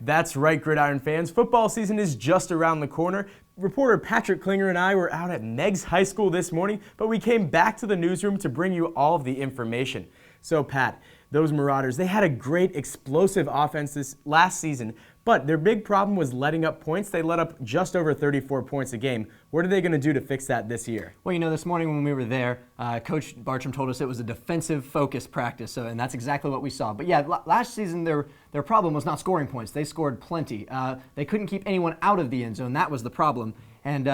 That's right, Gridiron fans. Football season is just around the corner. Reporter Patrick Klinger and I were out at Meigs High School this morning, but we came back to the newsroom to bring you all of the information. So Pat, those Marauders, they had a great explosive offense this last season, but their big problem was letting up points. They let up just over 34 points a game. What are they going to do to fix that this year? Well, this morning when we were there, Coach Bartram told us it was a defensive-focused practice, and that's exactly what we saw. But yeah, last season their problem was not scoring points. They scored plenty. They couldn't keep anyone out of the end zone. That was the problem. And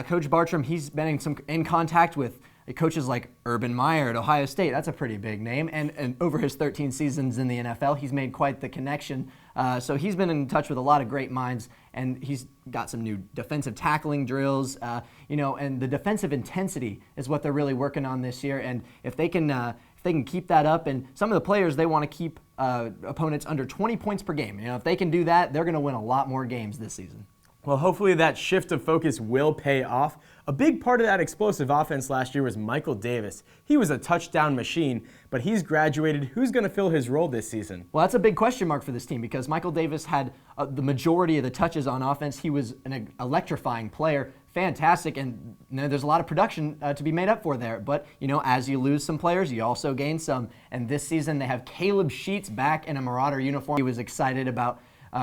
Coach Bartram, he's been in contact with coaches like Urban Meyer at Ohio State. That's a pretty big name. And over his 13 seasons in the NFL, he's made quite the connection. So he's been in touch with a lot of great minds, and he's got some new defensive tackling drills, and the defensive intensity is what they're really working on this year. And if they can keep that up, and some of the players, they want to keep opponents under 20 points per game. If they can do that, they're going to win a lot more games this season. Well, hopefully that shift of focus will pay off. A big part of that explosive offense last year was Michael Davis. He was a touchdown machine, but he's graduated. Who's going to fill his role this season? Well, that's a big question mark for this team because Michael Davis had the majority of the touches on offense. He was an electrifying player, fantastic, and there's a lot of production to be made up for there. But, as you lose some players, you also gain some. And this season they have Caleb Sheets back in a Marauder uniform. He was excited about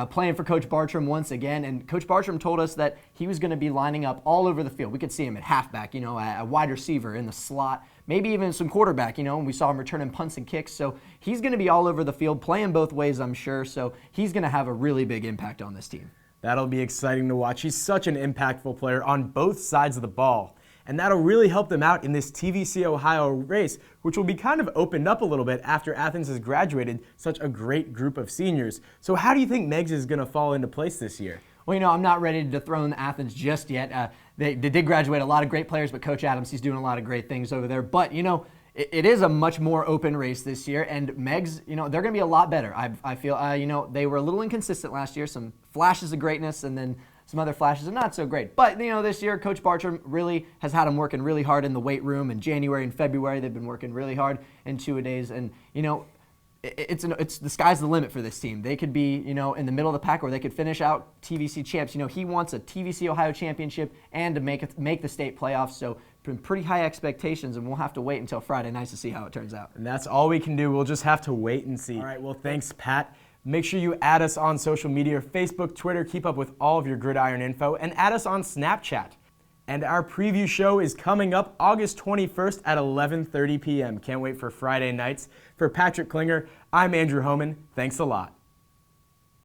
playing for Coach Bartram once again, and Coach Bartram told us that he was going to be lining up all over the field. We could see him at halfback, a wide receiver, in the slot, maybe even some quarterback, and we saw him returning punts and kicks. So he's going to be all over the field, playing both ways, I'm sure. So he's going to have a really big impact on this team. That'll be exciting to watch. He's such an impactful player on both sides of the ball. And that'll really help them out in this TVC Ohio race, which will be kind of opened up a little bit after Athens has graduated such a great group of seniors. So how do you think Meigs is going to fall into place this year? Well, I'm not ready to dethrone Athens just yet. They did graduate a lot of great players, but Coach Adams, he's doing a lot of great things over there. But, it is a much more open race this year, and Meigs, they're going to be a lot better. I feel, they were a little inconsistent last year, some flashes of greatness, and then some other flashes are not so great. But, this year, Coach Bartram really has had them working really hard in the weight room. In January and February, they've been working really hard in two-a-days. And, it's the sky's the limit for this team. They could be, in the middle of the pack, or they could finish out TVC champs. He wants a TVC Ohio championship and to make the state playoffs. So, pretty high expectations, and we'll have to wait until Friday night to see how it turns out. And that's all we can do. We'll just have to wait and see. All right, well, thanks, Pat. Make sure you add us on social media, Facebook, Twitter, keep up with all of your Gridiron info, and add us on Snapchat. And our preview show is coming up August 21st at 11:30 p.m. Can't wait for Friday nights. For Patrick Klinger, I'm Andrew Homan. Thanks a lot.